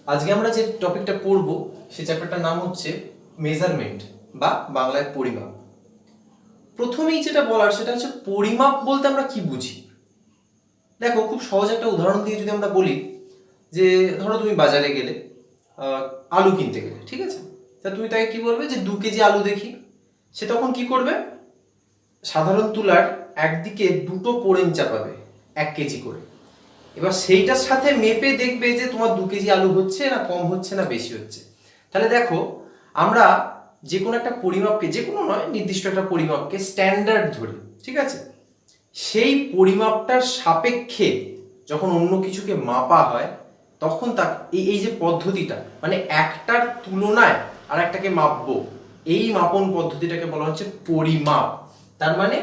আজকে আমরা যে টপিকটা পড়বো সেই চ্যাপ্টারটার নাম হচ্ছে মেজারমেন্ট বা বাংলায় পরিমাপ। প্রথমেই যেটা বলার সেটা হচ্ছে পরিমাপ বলতে আমরা কি বুঝি। দেখো, খুব সহজ একটা উদাহরণ দিয়ে যদি আমরা বলি যে ধরো তুমি বাজারে গেলে আলু কিনতে গেলে, ঠিক আছে, তা তুমি তাকে কি বলবে যে 2 কেজি আলু দেখি। সে তখন কি করবে, সাধারণ তুলার একদিকে দুটো পোড়েন চাপাবে 1 কেজি করে। এবার সেইটার সাথে মেপে দেখবে যে তোমার 2 কেজি আলু হচ্ছে না কম হচ্ছে না বেশি হচ্ছে। তাহলে দেখো, আমরা যে কোনো একটা পরিমাপকে, যে কোনো নয় নির্দিষ্ট একটা পরিমাপকে স্ট্যান্ডার্ড ধরি, ঠিক আছে, সেই পরিমাপটার সাপেক্ষে যখন অন্য কিছুকে মাপা হয় তখন তা এই যে পদ্ধতিটা, মানে একটার তুলনায় আর একটাকে মাপবো, এই মাপন পদ্ধতিটাকে বলা হচ্ছে পরিমাপ। তার মানে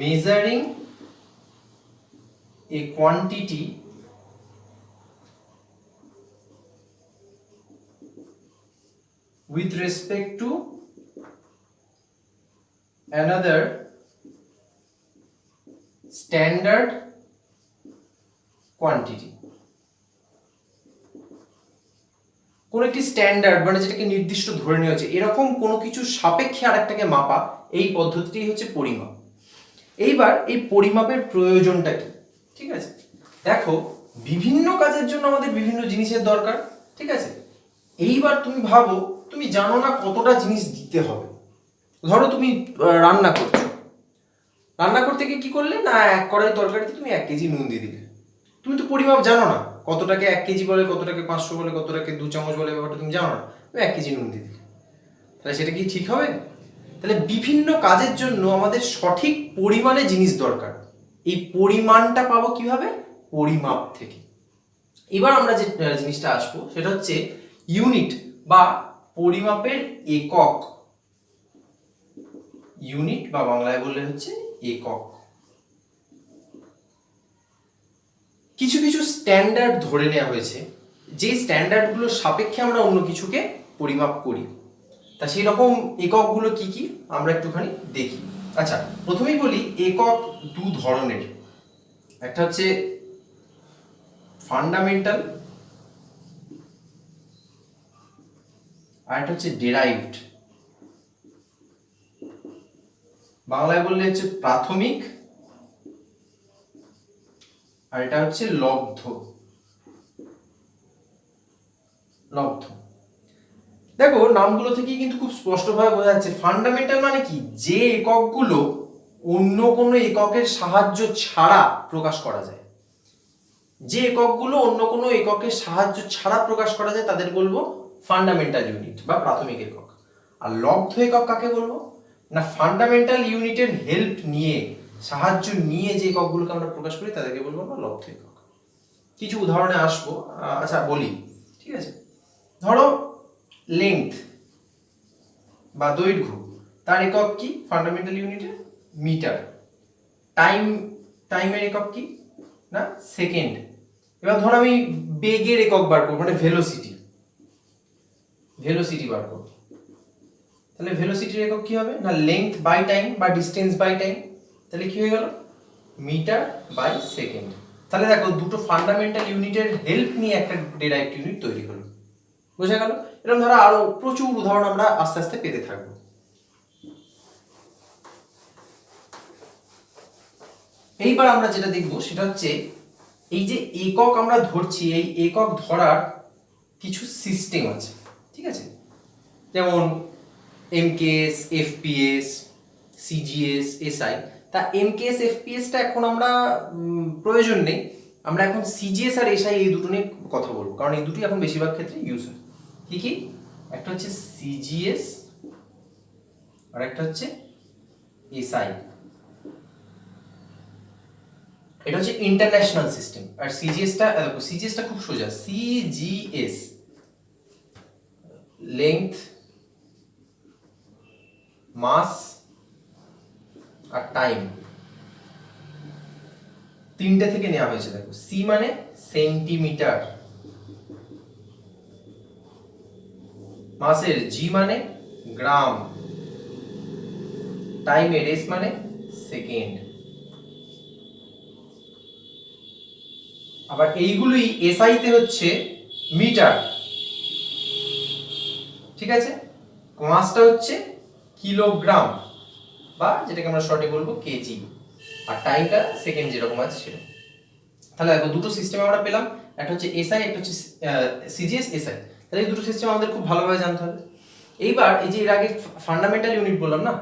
measuring a quantity with respect to another standard quantity। কোন একটি স্ট্যান্ডার্ড মানে যেটাকে নির্দিষ্ট ধরে নেওয়া হচ্ছে এরকম কোনো কিছু সাপেক্ষে আরেকটাকে মাপা, এই পদ্ধতিটি হচ্ছে পরিমাপ। এইবার এই পরিমাপের প্রয়োজনটা কি, ঠিক আছে, দেখো বিভিন্ন কাজের জন্য আমাদের বিভিন্ন জিনিসের দরকার, ঠিক আছে। এইবার তুমি ভাবো, তুমি জানো না কতটা জিনিস দিতে হবে। ধরো তুমি রান্না করছো, রান্না করতে গিয়ে কি করলে না, 1 কড়াই তরকারিতে তুমি 1 কেজি নুন দিয়ে দিলে। তুমি তো পরিমাপ জানো না, কতটাকে 1 কেজি বলে, কতটাকে 500 বলে, কতটাকে 2 চামচ বলে, ব্যাপারটা তুমি জানো না, তুমি 1 কেজি নুন দিয়ে দিলে। তাহলে সেটা কি ঠিক হবে? তাহলে বিভিন্ন কাজের জন্য আমাদের সঠিক পরিমাণে জিনিস দরকার। এই পরিমাণটা পাবো কিভাবে? পরিমাপ থেকে। এবার আমরা যে জিনিসটা আসবো সেটা হচ্ছে ইউনিট বা পরিমাপের একক। ইউনিট বা বাংলায় বললে হচ্ছে একক। কিছু কিছু স্ট্যান্ডার্ড ধরে নেওয়া হয়েছে, যে স্ট্যান্ডার্ডগুলোর সাপেক্ষে আমরা অন্য কিছুকে পরিমাপ করি। তা সেই রকম এককগুলো কি কি আমরা একটুখানি দেখি। আচ্ছা, প্রথমেই বলি একক 2 ধরনের। একটা হচ্ছে ফান্ডামেন্টাল আর একটা হচ্ছে ডেরাইভড। বাংলায় বললে হচ্ছে প্রাথমিক, আর এটা হচ্ছে লব্ধ। লব্ধ, দেখো নামগুলো থেকে কিন্তু খুব স্পষ্টভাবে বোঝা যাচ্ছে ফান্ডামেন্টাল মানে কি, যে এককগুলো অন্য কোনো একের সাহায্য ছাড়া প্রকাশ করা যায়। যে এককগুলো অন্য কোনো একের সাহায্য ছাড়া প্রকাশ করা যায় তাদের বলবো ফান্ডামেন্টাল ইউনিট বা প্রাথমিক একক। আর লব্ধ একক কাকে বলবো না, ফান্ডামেন্টাল ইউনিটের হেল্প নিয়ে, সাহায্য নিয়ে যে এককগুলোকে আমরা প্রকাশ করি তাদেরকে বলবো আমরা লব্ধ একক। কিছু উদাহরণে আসবো। আচ্ছা বলি, ঠিক আছে, ধরো লেংথ বা দৈর্ঘ্য, তার একক কি ফান্ডামেন্টাল ইউনিটের? মিটার। টাইম, টাইমের একক কি না, সেকেন্ড। এবার ধরো আমি বেগের একক বার করবো, মানে ভেলোসিটি, ভেলোসিটি বার করবো, তাহলে ভেলোসিটির একক কি হবে না, লেংথ বাই টাইম বা ডিস্টেন্স বাই টাইম। তাহলে কি হয়ে গেল, মিটার বাই সেকেন্ড। তাহলে দেখো দুটো ফান্ডামেন্টাল ইউনিটের হেল্প নিয়ে একটা ডেরাইভড ইউনিট তৈরি হলো। বোঝা গেল? এরকম ধরো আরো প্রচুর উদাহরণ আমরা আস্তে আস্তে পেতে থাকবো। এইবার আমরা যেটা দেখবো সেটা হচ্ছে এই যে একক আমরা ধরছি, এই একক ধরার কিছু সিস্টেম আছে, ঠিক আছে, যেমন এমকেএস, এফপিএস, সিজিএস, এসআই। তা এমকেএস, এফপিএসটা এখন আমরা প্রয়োজন নেই, আমরা এখন সিজিএস আর এসআই এই দুটো নিয়ে কথা বলবো, কারণ এই দুটোই এখন বেশিরভাগ ক্ষেত্রে ইউজ হয়। কি কি? একটা হচ্ছে সিজিএস আর একটা হচ্ছে এসআই। এটা হচ্ছে ইন্টারন্যাশনাল সিস্টেম। আর সিজিএসটা খুব সোজা, সিজিএস লেংথ, মাস আর টাইম, তিনটে থেকে নেওয়া হয়েছে। দেখো সি মানে সেন্টিমিটার, মাসের জি মানে গ্রাম, টাইমের এস মানে সেকেন্ড। আবার এইগুলোই এসআই তে হচ্ছে মিটার, ঠিক আছে। মাসটা হচ্ছে কিলোগ্রাম বা যেটাকে আমরা শর্টে বলবো কেজি, আর টাইমটা সেকেন্ড যেরকম আছে সেটা। তাহলে দেখো দুটো সিস্টেম আমরা পেলাম, একটা হচ্ছে এসআই, একটা হচ্ছে সিজিএস এসআই। তাহলে এই দুটো সিস্টেম আমাদের খুব ভালোভাবে জানতে হবে। এইবার এই যে এর আগে ফান্ডামেন্টাল ইউনিট বললাম না,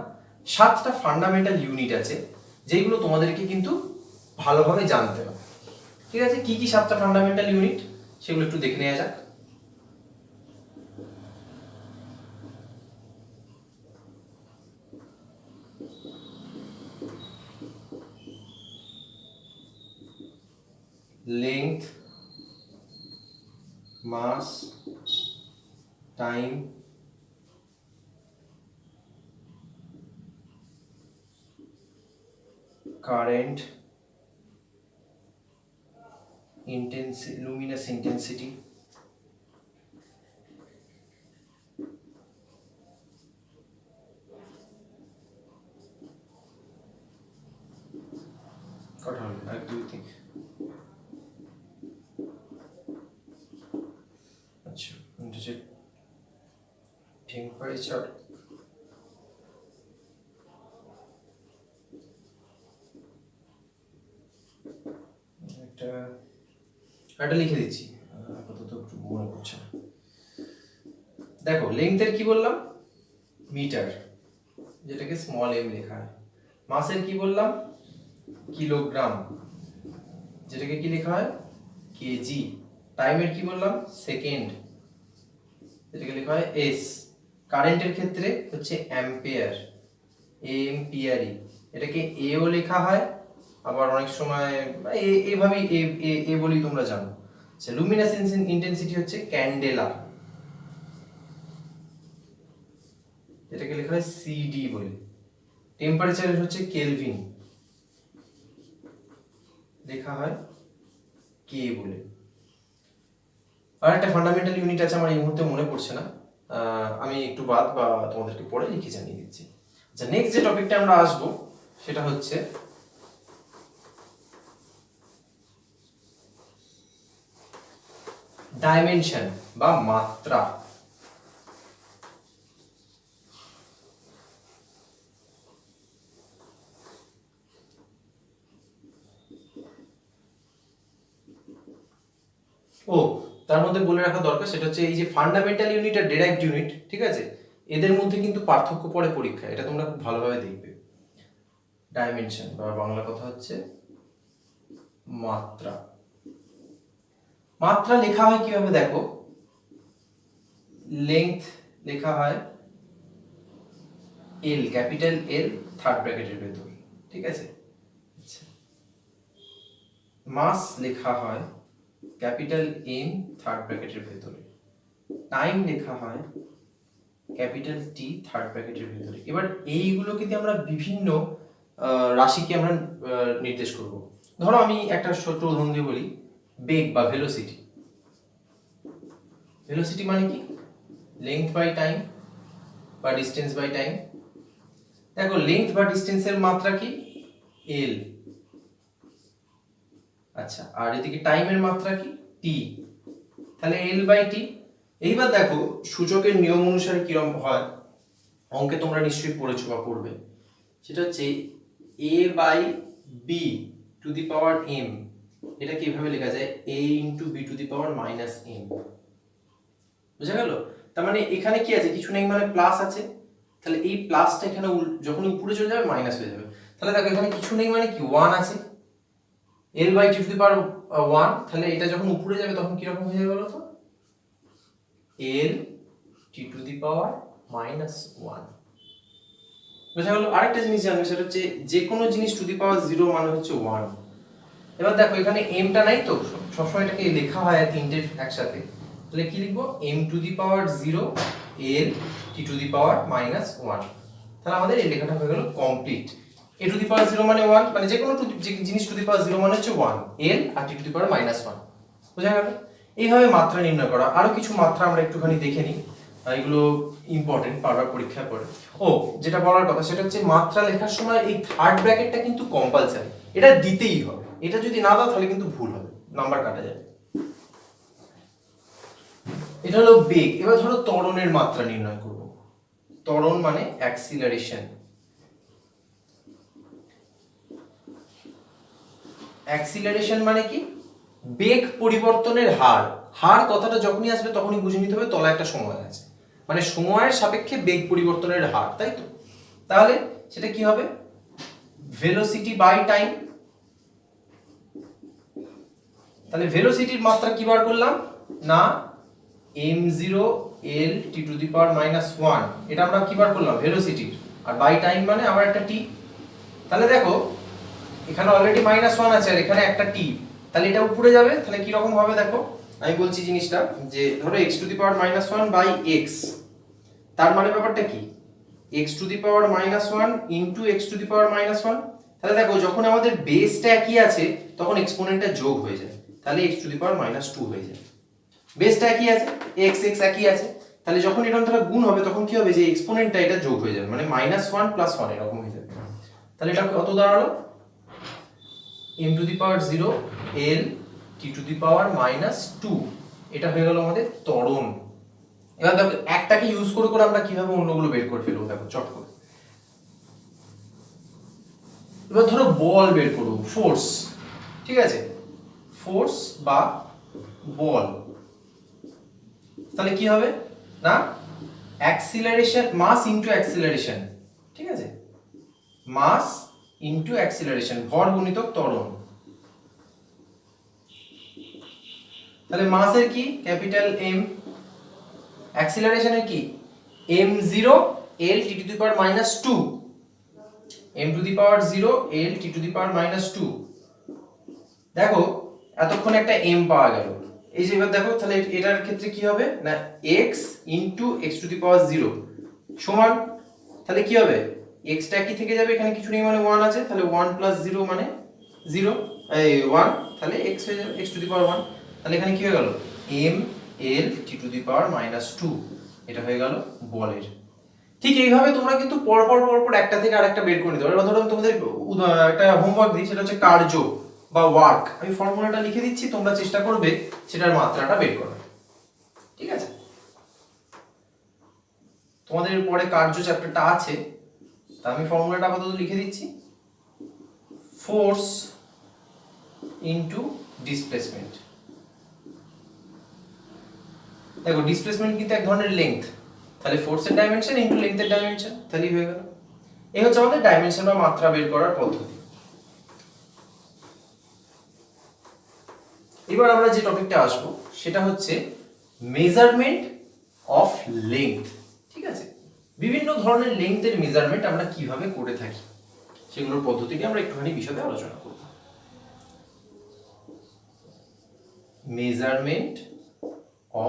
7টা ফান্ডামেন্টাল ইউনিট আছে যেগুলো তোমাদেরকে কিন্তু ভালোভাবে জানতে হবে, ঠিক আছে। কি কি 7টা ফান্ডামেন্টাল ইউনিট সেগুলো একটু দেখে নেওয়া যাক। লেংথ, মাস, টাইম, কারেন্ট, luminous intensity, কটা হলো? 1 2 3। আচ্ছা, এটা হচ্ছে টেম্পারেচার, এটা লিখে দিচ্ছি, আপাতত একটু মনে পড়ছে না। দেখো লেংথের কি বললাম, মিটার, যেটাকে স্মল এম লেখা হয়। মাসের কি বললাম, কিলোগ্রাম, যেটাকে কি লেখা হয়, কেজি। টাইমের কি বললাম, সেকেন্ড, যেটাকে লেখা হয় এস। কারেন্টের ক্ষেত্রে হচ্ছে অ্যাম্পিয়ার, এম্পিয়ারি, এটাকে এও লেখা হয়, আবার অনেক সময় এভাবেই এ বলি তোমরা জানো। আচ্ছা, লুমিনাস ইন্টেন্সিটি হচ্ছে ক্যান্ডেলা, এটাকে লেখা হয় সিডি বলে। টেম্পারেচার হচ্ছে কেলভিন, লেখা হয় কে বলে। আর একটা ফান্ডামেন্টাল ইউনিট আছে, আমার এই মুহূর্তে মনে পড়ছে না, আমি একটু বাদ বা তোমাদেরকে পরে লিখে জানিয়ে দিচ্ছি। আচ্ছা, নেক্সট যে টপিকটা আমরা আসবো সেটা হচ্ছে ডাইমেনশন বা মাত্রা। ও, তার মধ্যে বলে রাখা দরকার সেটা হচ্ছে এই যে ফান্ডামেন্টাল ইউনিট আর ডিরাইভড ইউনিট, ঠিক আছে, এদের মধ্যে কিন্তু পার্থক্য পড়ে পরীক্ষা, এটা তোমরা খুব ভালোভাবে দেখবে। ডাইমেনশন বা বাংলা কথা হচ্ছে মাত্রা। মাত্রা লেখা হয় কিভাবে দেখো, লেংথ লেখা হয় এল, ক্যাপিটাল এল, থার্ড ব্র্যাকেটের ভেতর, ঠিক আছে। আচ্ছা, মাস লেখা হয় ক্যাপিটাল এম, থার্ড ব্র্যাকেটের ভেতরে। টাইম লেখা হয় ক্যাপিটাল টি, থার্ড ব্র্যাকেটের ভেতরে। এবার এইগুলোকে দিয়ে আমরা বিভিন্ন রাশিকে আমরা নির্দেশ করব। ধরো আমি একটা ছোট উদাহরণ দিয়ে বলি, বেগ বা ভেলোসিটি। ভেলোসিটি মানে কি, লেংথ বাই টাইম বা ডিস্টেন্স বাই টাইম। দেখো লেংথ বা ডিস্টেন্সের মাত্রা কি, এল। আচ্ছা, আর এদিকে টাইমের মাত্রা কি, টি, তাহলে এল বাই টি। এইবার দেখো সূচকের নিয়ম অনুসারে কিরকম হয়, অঙ্কে তোমরা নিশ্চয়ই পড়েছো বা পড়বে, সেটা হচ্ছে A by B to the power M. এটা কিভাবে লেখা যায়, A into B to the power minus M. বুঝা গেল? তার মানে এখানে কি আছে, কিছু নেই মানে প্লাস আছে, তাহলে এই প্লাসটা এখানে যখন উপরে চলে যাবে মাইনাস হয়ে যাবে। তাহলে দেখো এখানে কিছু নেই মানে কি, 1 আছে, L by T to the power 1, তাহলে এটা যখন উপরে যাবে তখন কিরকম হয়ে যাবে বলো তো, এল T to the power minus 1। বুঝা গেল? আরেকটা জিনিস জানবে, সেটা হচ্ছে যে কোনো জিনিস টু দি পাওয়ার 0 মানে হচ্ছে 1। এবার দেখো এখানে এমটা নাই তো, সবসময় এটাকে লেখা হয় তিনটে একসাথে, তাহলে কি লিখবো, M to the power 0 L T to the power minus 1। তাহলে আমাদের এই লেখাটা হয়ে গেল complete. A two the power 0 মানে 1, মানে যে কোনো জিনিস টু দি পাওয়ার 0 মানে হচ্ছে 1, এল আর টি টু দি পাওয়ার মাইনাস 1। বুঝা গেল? এইভাবে মাত্রা নির্ণয় করা। আরো কিছু মাত্রা আমরা একটুখানি দেখে নিই, এগুলো ইম্পর্টেন্ট, বারবার পরীক্ষায় পড়ে। ও, যেটা বলার কথা সেটা হচ্ছে মাত্রা লেখার সময় এই থার্ড ব্র্যাকেটটা কিন্তু কম্পালসারি, এটা দিতেই হবে, এটা যদি না দাও তাহলে কিন্তু ভুল হবে। নাম্বার কাটা যাবে। এটা হলো বেগ। এবার ধরো ত্বরণের মাত্রা নির্ণয় করব। ত্বরণ মানে অ্যাক্সিলারেশন। অ্যাক্সিলারেশন মানে কি? বেগ পরিবর্তনের হার। হার কথাটা যখনই আসবে তখনই বুঝে নিতে হবে তলায় একটা সময় আছে, মানে সময়ের সাপেক্ষে বেগ পরিবর্তনের হার, তাই তো? তাহলে সেটা কি হবে? Velocity by time. তাহলে ভেলোসিটির মাত্রা কি বার করলাম না m0 l t to the power -1, এটা আমরা কি বার করলাম? ভেলোসিটির। আর বাই টাইম মানে আবার একটা t। তাহলে দেখো এখানে অলরেডি -1 আছে আর এখানে একটা t, তাহলে এটা উপরে যাবে। তাহলে কি রকম হবে দেখো, আমি বলছি জিনিসটা, যে ধরো x to the power -1 by x, তার মানে ব্যাপারটা কি? x to the power -1 into x to the power -1। তাহলে দেখো যখন আমাদের বেসটা একই আছে তখন এক্সপোনেন্টটা যোগ হয়ে যায়, তাহলে x টু দি পাওয়ার -2 হয়ে যায়। বেসটা একই আছে, x x একই আছে, তাহলে যখন এরকম ধরো গুণ হবে তখন কি হবে? যে এক্সপোনেন্টটা এটা যোগ হয়ে যাবে, মানে -1 + 1 এরকম হয়ে যাবে। তাহলে এটা কত দাঁড়ালো? m to the power 0 l t to the power -2, এটা হয়ে গেল আমাদের ত্বরণ। এবার দেখো একটাকে ইউজ করে করে আমরা কিভাবে অন্যগুলো বের করে ফেলবো, দেখো চট করে। এবার ধরো বল বের করব, ফোর্স, ঠিক আছে? ফোর্স বা বল, তাহলে কি হবে না অ্যাক্সিলারেশন, মাস ইনটু অ্যাক্সিলারেশন, ঠিক আছে? মাস ইনটু অ্যাক্সিলারেশন, ভর গুণিতক ত্বরণ। তাহলে মাসের কি ক্যাপিটাল M, অ্যাক্সিলারেশনের কি m0 l t to the power -2, m to the power 0 l t to the power -2। দেখো এতক্ষণ একটা m পাওয়া গেল, এই যে এবার দেখো তাহলে এটার ক্ষেত্রে কি হবে না x into x to the power 0 সমান, তাহলে কি হবে? x টা কি থেকে যাবে, এখানে কিছু নেই মানে 1 আছে, তাহলে 1 + 0 মানে 0, এই 1, তাহলে x হয়ে যাবে x টু দি পাওয়ার 1। তাহলে এখানে কি হয়ে গেল m l t to the power -2, এটা হয়ে গেল বলের। ঠিক এইভাবে তোমরা কিন্তু পরপর পরপর একটা থেকে আরেকটা বের করে নিতে পারো। এবার ধরো আমি তোমাদের একটা হোমওয়ার্ক দিই, সেটা হচ্ছে কার্য বা ওয়ার্ক। আমি ফর্মুলাটা লিখে দিচ্ছি, তোমরা চেষ্টা করবে সেটার মাত্রাটা বের করার, ঠিক আছে? তোমাদের পরে কার্য চ্যাপ্টারটা আছে, তা আমি ফর্মুলাটা আপাতত লিখে দিচ্ছি। Force into displacement. দেখো ডিসপ্লেসমেন্ট কিন্তু এক ধরনের লেংথ, তাহলে ফোর্সের ডাইমেনশন ইনটু লেংথের ডাইমেনশন, তাহলেই হয়ে গেল। এই হচ্ছে আমাদের ডাইমেনশন বা মাত্রা বের করার পদ্ধতি। এবার আমরা যে টপিকটা আসবো সেটা হচ্ছে মেজারমেন্ট অফ লেংথ, ঠিক আছে? বিভিন্ন ধরনের লেংথের মেজারমেন্ট আমরা কিভাবে করে থাকি সেগুলোর পদ্ধতিটি আমরা একটুখানি বিশদে আলোচনা করব। মেজারমেন্ট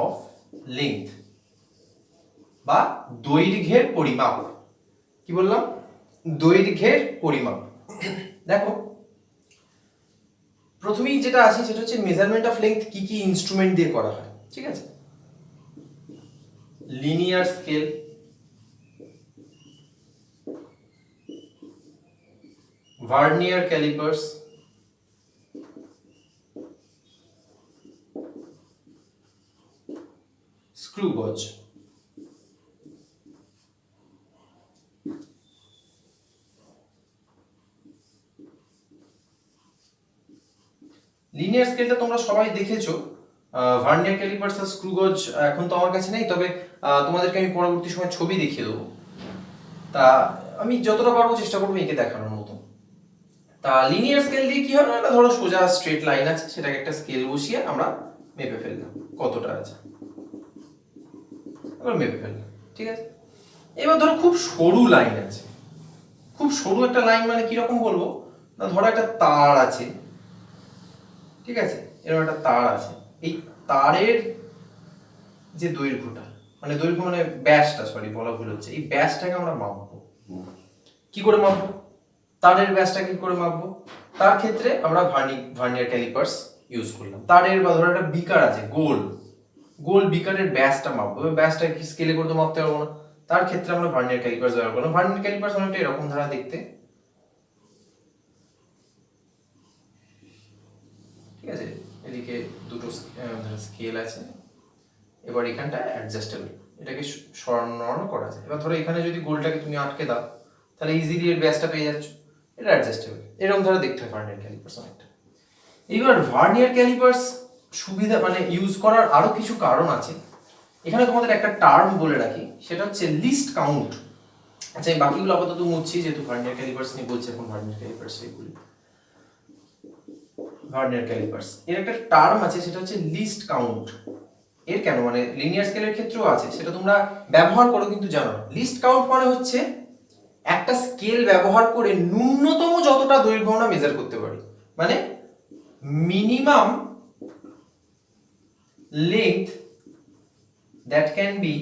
অফ লেংথ বা দৈর্ঘ্যের পরিমাপ। কি বললাম? দৈর্ঘ্যের পরিমাপ। দেখো প্রথমেই যেটা আছে সেটা হচ্ছে মেজারমেন্ট অফ লেংথ কি কি ইনস্ট্রুমেন্ট দিয়ে করা হয়, ঠিক আছে? Linear scale, vernier callipers, screw গজ। লিনিয়ার স্কেলটা তোমরা সবাই দেখেছো, ভার্নিয়ার ক্যালিপার্স আর স্ক্রু গজ এখন তো আমার কাছে নেই, তবে তোমাদেরকে আমি পরবর্তী সময় ছবি দেখিয়ে দেবো। তা আমি যতটা পারবো চেষ্টা করবো এঁকে দেখানোর মতো। তা লিনিয়ার স্কেল দিয়ে কি হয় না, ধরো সোজা স্ট্রেট লাইন আছে, সেটাকে একটা স্কেল বসিয়ে আমরা মেপে ফেললাম কতটা আছে, এবার মেপে ফেললাম, ঠিক আছে? এবার ধরো খুব সরু লাইন আছে, খুব সরু একটা লাইন মানে কিরকম বলবো না, ধরো একটা তার আছে, ঠিক আছে? এরকম একটা তার আছে, এই তারের যে দৈর্ঘ্যটা, মানে দৈর্ঘ্য মানে ব্যাসটা, সরি বলা ভুল হচ্ছে, এই ব্যাসটাকে আমরা মাপবো। কি করে মাপবো? তারের ব্যাসটাকে কি করে মাপবো? তার ক্ষেত্রে আমরা ভার্নিয়ার ক্যালিপার্স ইউজ করলাম। তারের বা ধরো একটা বিকার আছে, গোল গোল বিকারের ব্যাসটা মাপবো, ব্যাসটা কি স্কেলে করে তো মাপতে পারবো না, তার ক্ষেত্রে আমরা ভার্নিয়ার ক্যালিপার্স ব্যবহার করলাম। ভার্নিয়ার ক্যালিপার্স অনেকটা এরকম ধারা দেখতে, ঠিক আছে? এদিকে দুটো স্কেল আছে, এবার এখানটা অ্যাডজাস্টেবল, এটাকে সরানো করা যায়। এবার ধরো এখানে যদি গোলটাকে তুমি আটকে দাও তাহলে ইজিলি এর ব্যাসটা পেয়ে যাচ্ছ, এটা অ্যাডজাস্টেবল। এরকম ধরো দেখতে হয় ভার্নিয়ার ক্যালিপার্স অনেকটা। এবার ভার্নিয়ার ক্যালিপার্স সুবিধা মানে ইউজ করার আরো কিছু কারণ আছে। এখানে তোমাদের একটা টার্ম বলে রাখি, সেটা হচ্ছে লিস্ট কাউন্ট। আচ্ছা এই বাকিগুলো আপাতত মুছছি, যেহেতু ভার্নিয়ার ক্যালিপার্স নিয়ে বলছি এখন। ভার্নিয়ার ক্যালিপার্স এগুলি ভার্নিয়ার ক্যালিপার্স এর একটা টার্ম আছে, সেটা হচ্ছে লিস্ট কাউন্ট। এর কেন মানে লিনিয়ার স্কেলের ক্ষেত্রেও আছে, সেটা তোমরা ব্যবহার করো কিন্তু জানো। লিস্ট কাউন্ট মানে হচ্ছে একটা স্কেল ব্যবহার করে ন্যূনতম যতটা দৈর্ঘ্য আমরা মেজার করতে পারি, মানে minimum length that can be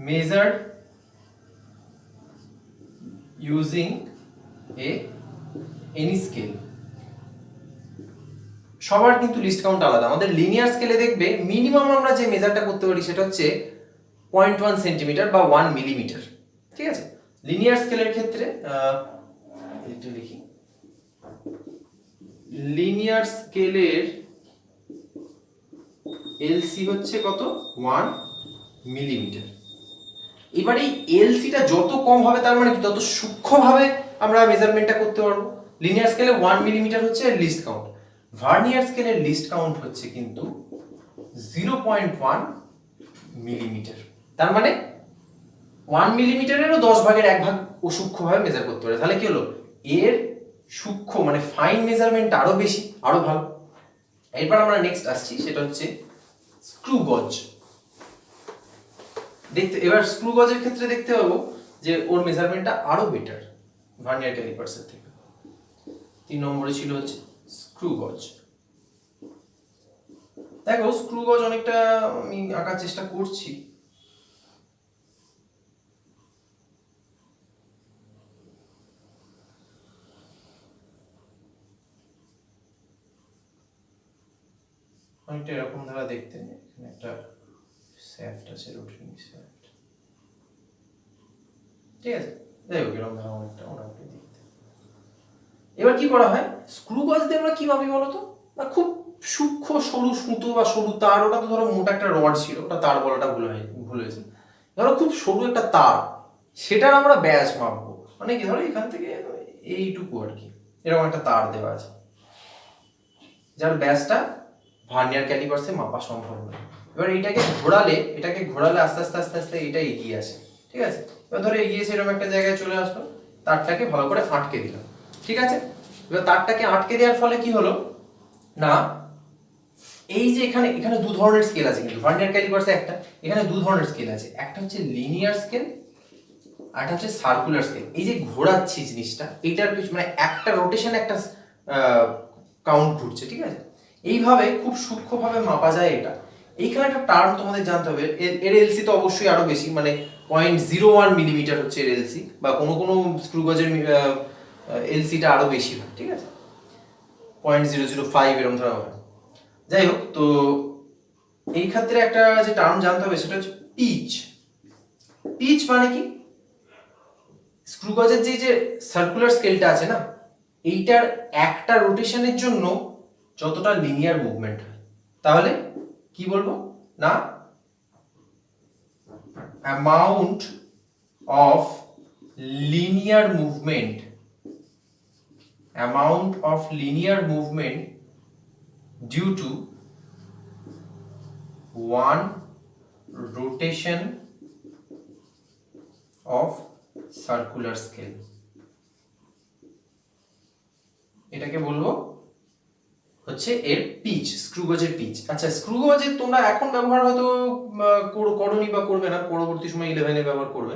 measured using any scale। সবার কিন্তু লিস্ট কাউন্ট আলাদা। আমাদের লিনিয়ার স্কেলে দেখবে মিনিমাম আমরা যে মেজারটা করতে পারি সেটা হচ্ছে 0.1 সেন্টিমিটার বা 1 মিলিমিটার, ঠিক আছে। লিনিয়ার স্কেলের ক্ষেত্রে একটু লিখি, লিনিয়ার স্কেলের এলসি হচ্ছে কত, 1 মিলিমিটার। এবারে এই এলসিটা যত কম হবে তার মানে কি তত সূক্ষ্মভাবে আমরা মেজারমেন্টটা করতে পারবো। লিনিয়ার স্কেলে 1 মিলিমিটার হচ্ছে লিস্ট কাউন্ট, ভার্নিয়ার স্কেলের লিস্ট কাউন্ট হচ্ছে কিন্তু 0.1 মিলিমিটার। তার মানে 1 মিলিমিটারেরও 10 ভাগের 1 ভাগ ও সূক্ষ্মভাবে মেজার করতে পারে। তাহলে কি হলো, এর সূক্ষ্ম মানে ফাইন মেজারমেন্ট আরো বেশি, আরো ভালো। এরপর আমরা নেক্সট আসছি, সেটা হচ্ছে স্ক্রু গজ। দেখতে এবার স্ক্রু গজের ক্ষেত্রে দেখতে পাবো যে ওর মেজারমেন্টটা আরো বেটার ভার্নিয়ার ক্যালিপার্সের থেকে। 3 নম্বরে ছিল হচ্ছে স্ক্রু গজ। দেখো স্ক্রু গজ অনেকটা আমি আঁকার চেষ্টা করছি। অনেকটা এরকম ধারা দেখতে, এখানে একটা শ্যাফট আছে, রোটেটিং শ্যাফট, ঠিক আছে। যাই হোক এরকম ধারা অনেকটা মোটামুটি দেখতে। এবার কি করা হয়, স্ক্রু গজ দিয়ে আমরা কি ভাবি বলতো, না খুব সূক্ষ্ম সরু সুতো বা সরু তার, ওটা তো ধরো মোটা একটা রড ছিল, ওটা তার বলাটা ভুল হয়েছে। ধরো খুব সরু একটা তার, সেটার আমরা ব্যাস মাপবো, মানে কি ধরো এখান থেকে এইটুকু আর কি, এরকম একটা তার দেওয়া আছে যার ব্যাসটা ভার্নিয়ার ক্যালিপার্সে মাপা সম্ভব নয়। এবার এটাকে ঘোরালে আস্তে আস্তে আস্তে আস্তে এটা এগিয়ে আসে, ঠিক আছে। এবার ধরো এগিয়েছে এরকম একটা জায়গায় চলে আসলো, তারটাকে ভালো করে আটকে দিলাম, ঠিক আছে। এবার তারটাকে আটকে দেওয়ার ফলে কি হলো না, এই যে এখানে এখানে দু ধরনের স্কেল আছে কিন্তু ভার্নিয়ার ক্যালিপার্সে একটা, এখানে দু ধরনের স্কেল আছে, একটা হচ্ছে লিনিয়ার স্কেল আর একটা হচ্ছে সার্কুলার স্কেল। এই যে ঘোরাচ্ছি জিনিসটা, এইটার মানে একটা রোটেশন একটা কাউন্ট ঘুরছে, ঠিক আছে। এইভাবে খুব সূক্ষ্মভাবে মাপা যায় এটা। এইখানে একটা টার্ম তোমাদের জানতে হবে, এর এলসি তো অবশ্যই আরো বেশি, মানে 0.01 মিলিমিটার হচ্ছে এর এলসি, বা কোনো কোনো স্ক্রু গজের এলসিটা আরো বেশি হয়, ঠিক আছে, 0.005 এরকম ধরা হয়। যাই হোক, তো এই ক্ষেত্রে একটা যে টার্ম জানতে হবে সেটা হচ্ছে পিচ। পিচ মানে কি, স্ক্রু গজের যে সার্কুলার স্কেলটা আছে না, এইটার একটা রোটেশনের জন্য যতটা লিনিয়ার মুভমেন্ট হয়, তাহলে কি বলবো না, amount of linear movement due to one rotation of circular scale, এটাকে বলবো হচ্ছে এর পিচ, স্ক্রু গজের পিচ। আচ্ছা স্ক্রু গজের তোমরা এখন ব্যবহার হয়তো করোনি বা করবে না, পরবর্তী সময় 11-এ ব্যবহার করবে।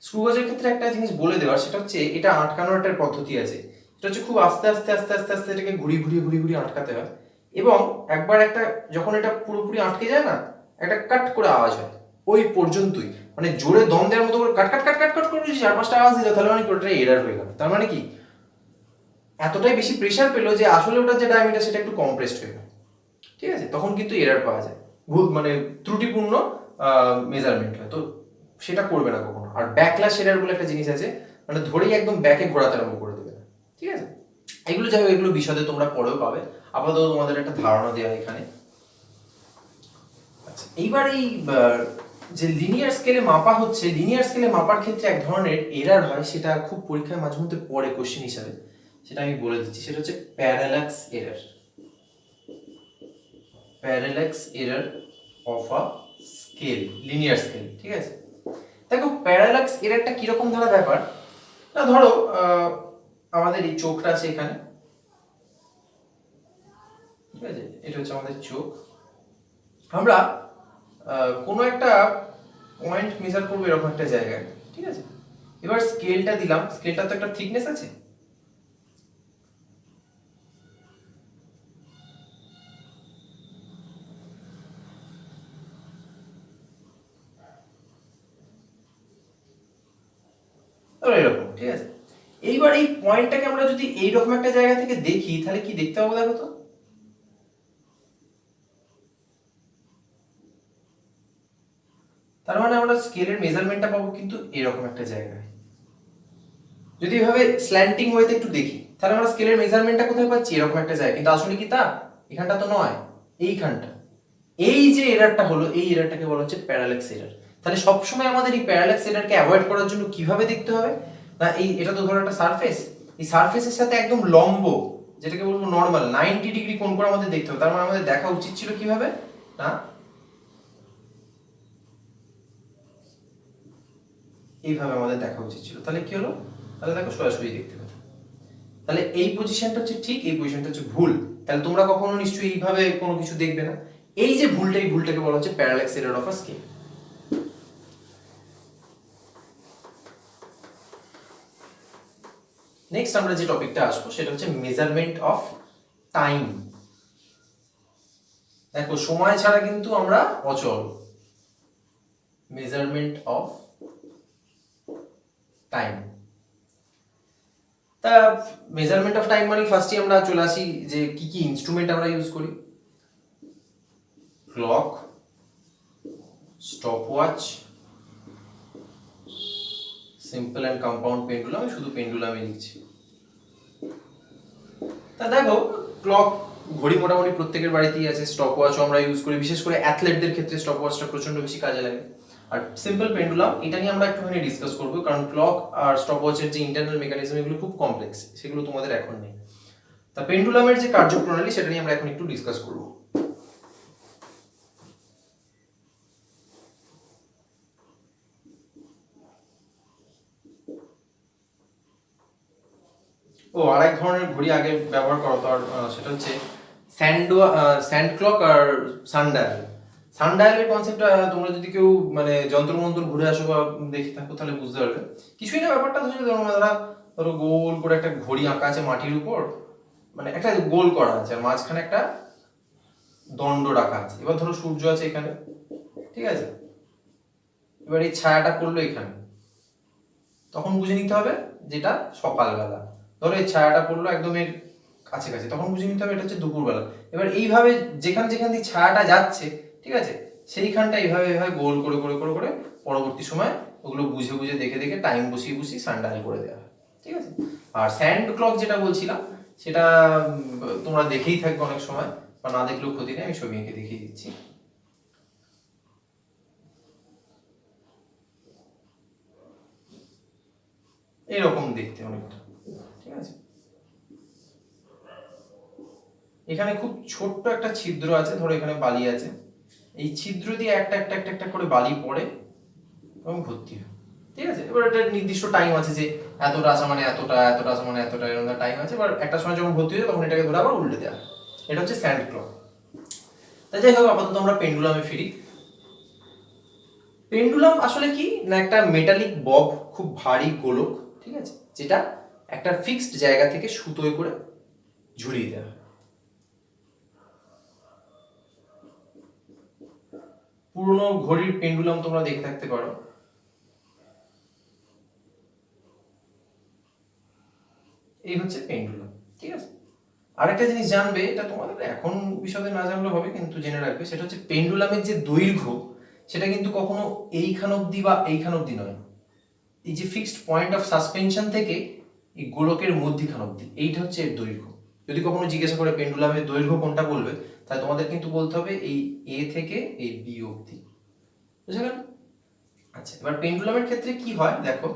স্ক্রু গজের ক্ষেত্রে একটা জিনিস বলে দেওয়ার, সেটা হচ্ছে এটা আটকানোর একটা পদ্ধতি আছে, সেটা হচ্ছে খুব আস্তে আস্তে আস্তে আস্তে আস্তে এটাকে ঘুরিয়ে আটকাতে হয়, এবং একবার একটা যখন এটা পুরোপুরি আটকে যায় না, একটা কাট করে আওয়াজ হয় ওই পর্যন্তই, মানে জোরে দম দেওয়ার মতো করে কাট কাট কাট কাট কাট করে 4-5টা আওয়াজ দিল, তাহলে মানে ওটা এরার হয়ে গেল। তার মানে কি, এতটাই বেশি প্রেসার পেলো যে আসলে ওটার যে ডায়ামিটার সেটা একটু কম্প্রেসড হয়ে গেল, ঠিক আছে, তখন কিন্তু এরার পাওয়া যায়, মানে ত্রুটিপূর্ণ মেজারমেন্ট হয়। তো সেটা করবে না কখনো। আর ব্যাকল্যাশ এরার বলে একটা জিনিস আছে, মানে ধরেই একদম ব্যাকে ঘোরাতে আরম্ভ করে দেবে না, ঠিক আছে। এগুলো যাই হোক, এগুলো বিশদে তোমরা পরেও পাবে, আপাতত তোমাদের একটা ধারণা দেওয়া এখানে। আচ্ছা, এইবার এই যে লিনিয়ার স্কেলে মাপা হচ্ছে, লিনিয়ার স্কেলে মাপার ক্ষেত্রে এক ধরনের এরার হয়, সেটা খুব পরীক্ষায় মাঝে মধ্যে পড়ে কোশ্চেন হিসাবে, সেটা আমি বলে দিচ্ছি। সেটা হচ্ছে parallax error, parallax error of a scale, linear scale. ঠিক আছে, দেখো প্যারাল্যাক্স এরারটা কিরকম ধরা ব্যাপার না, ধরো আমাদের এই চোখটা আছে এখানে, ঠিক আছে, এটা হচ্ছে আমাদের চোখ। আমরা কোনো একটা পয়েন্ট মেজার করবো এরকম একটা জায়গায়, ঠিক আছে। এবার স্কেলটা দিলাম, স্কেলটা তো একটা থিকনেস আছে, এরকম, ঠিক আছে। এইবার এই পয়েন্টটাকে আমরা যদি এইরকম একটা জায়গা থেকে দেখি, তাহলে কি দেখতে পাবো দেখো তো। তার মানে আমরা স্কেলের মেজারমেন্টটা পাবো কিন্তু এরকম একটা জায়গায়। যদি এভাবে স্ল্যান্টিং ওয়েতে একটু দেখি, তাহলে আমরা স্কেলের মেজারমেন্টটা কোথায় পাচ্ছি, এরকম একটা জায়গায়। কিন্তু আসলে কি তা, এখানটা তো নয়, এইখানটা। এই যে এরারটা হলো, এই এরারটাকে বলা হচ্ছে প্যারাল্যাক্স এরার। তাহলে সবসময় আমাদের এই প্যারাল্যাক্স এরারকে অ্যাভয়েড করার জন্য কিভাবে দেখতে হবে না, এই এটা তো ধরো একটা সারফেস, এই সারফেসের সাথে একদম লম্ব, যেটাকে বলবো নর্মাল 90 ডিগ্রি কোণ করে আমাদের দেখতে হবে। তার মানে আমাদের দেখা উচিত ছিল কিভাবে না, এইভাবে আমাদের দেখা উচিত ছিল। তাহলে কি হলো, তাহলে দেখো সোজাসুজি দেখতে পেতো। তাহলে এই পজিশনটা হচ্ছে ঠিক, এই পজিশনটা হচ্ছে ভুল। তাহলে তোমরা কখনো নিশ্চয়ই এইভাবে কোনো কিছু দেখবে না। এই যে ভুলটা, এই ভুলটাকে বলা হচ্ছে parallax error of a scale. Next আমরা যে টপিকটা আসবো সেটা হচ্ছে মেজারমেন্ট অফ টাইম। দেখো সময় ছাড়া কিন্তু আমরা অচল। মেজারমেন্ট অফ টাইম, তা মেজারমেন্ট অফ টাইম মানে ফার্স্টে আমরা চলে আসি যে কি কি ইনস্ট্রুমেন্ট আমরা ইউজ করি। Clock, stopwatch, simple and compound pendulum, আমি শুধু পেন্ডুলামই লিখছি। তা দেখো ক্লক, ঘড়ি মোটামুটি প্রত্যেকের বাড়িতেই আছে। স্টপওয়াচও আমরা ইউজ করি, বিশেষ করে অ্যাথলেটদের ক্ষেত্রে স্টপওয়াচটা প্রচন্ড বেশি কাজে লাগে। আর সিম্পল পেন্ডুলাম, এটা নিয়ে আমরা একটুখানি ডিসকাস করবো, কারণ ক্লক আর স্টপওয়াচের যে ইন্টারনাল মেকানিজম এগুলো খুব কমপ্লেক্স, সেগুলো তোমাদের এখন নেই। তা পেন্ডুলামের যে কার্যপ্রণালী সেটা নিয়ে আমরা এখন একটু ডিসকাস করবো। ও আরেক ধরনের ঘড়ি আগে ব্যবহার করা হতো, আর সেটা হচ্ছে স্যান্ড ক্লক আর সানডায়াল। সানডায়ালের কনসেপ্টটা তোমরা যদি কেউ মানে যন্ত্রমন্ত্র ঘুরে আসো বা দেখে থাকো তাহলে বুঝতে পারবে। কিছুই না, ব্যাপারটা হচ্ছে ধরো গোল করে একটা ঘড়ি আঁকা আছে মাটির উপর, মানে একটা গোল করা আছে আর মাঝখানে একটা দণ্ড রাখা আছে। এবার ধরো সূর্য আছে এখানে, ঠিক আছে, এবার এই ছায়াটা পড়লো এখানে, তখন বুঝে নিতে হবে যেটা সকালবেলা। ধরো এই ছায়াটা পড়লো একদম এর কাছাকাছি, তখন বুঝে নিতে হবে এটা হচ্ছে দুপুরবেলা। এবার এইভাবে যেখান যেখান দিয়ে ছায়াটা যাচ্ছে, ঠিক আছে, সেইখানটা এইভাবে এইভাবে গোল করে করে করে করে পরবর্তী সময় ওগুলো বুঝে বুঝে দেখে দেখে টাইম বসিয়ে বসিয়ে সানডায়াল করে দেওয়া হয়, ঠিক আছে। আর স্যান্ড ক্লক যেটা বলছিলাম সেটা তোমরা দেখেই থাকবে অনেক সময়, বা না দেখলেও ক্ষতি নেই, আমি ছবি এঁকে দেখিয়ে দিচ্ছি। এরকম দেখতে অনেকটা, ঠিক আছে। এখানে খুব ছোট্ট একটা ছিদ্র আছে, ধরো এখানে বালি আছে, এই ছিদ্র দিয়ে একটা একটা একটা একটা করে বালি পড়ে এবং ভর্তি হয়, ঠিক আছে। এবার একটা নির্দিষ্ট টাইম আছে যে এতটা আসা মানে এতটা, এতটা আসা মানে এতটা, এরকম টাইম আছে। এবার একটা সময় যখন ভর্তি হয়ে তখন এটাকে ধরে আবার উল্টে দেওয়া হয়। এটা হচ্ছে স্যান্ড ক্লক। তাই যাই হোক, আপাতত আমরা পেন্ডুলামে ফিরি। পেন্ডুলাম আসলে কি না, একটা মেটালিক বব, খুব ভারী গোলক, ঠিক আছে, যেটা একটা ফিক্সড জায়গা থেকে সুতোয় করে ঝুলিয়ে দেওয়া হয়। পুরনো ঘড়ির পেন্ডুলাম তোমরা দেখে থাকতে পারো। এই হচ্ছে পেন্ডুলাম, ঠিক আছে। আরেকটা জিনিস জানবে, এটা তোমাদের এখন বিশদে না জানলেও হবে, কিন্তু জেনে রাখবে, সেটা হচ্ছে পেন্ডুলামের যে দৈর্ঘ্য সেটা কিন্তু কখনো এইখান অবধি বা এইখান অবধি নয়। এই যে ফিক্সড পয়েন্ট অফ সাসপেনশন থেকে এই গোলকের মধ্যিখান অবধি, এইটা হচ্ছে এর দৈর্ঘ্য। যদি কখনো জিজ্ঞাসা করে পেন্ডুলামের দৈর্ঘ্য কোনটা বলবে, তাহলে তোমাদের কিন্তু বলতে হবে এই এ থেকে এই বি অবধি। বুঝা গেল? আচ্ছা, এবার পেন্ডুলামের ক্ষেত্রে কি হয় দেখো,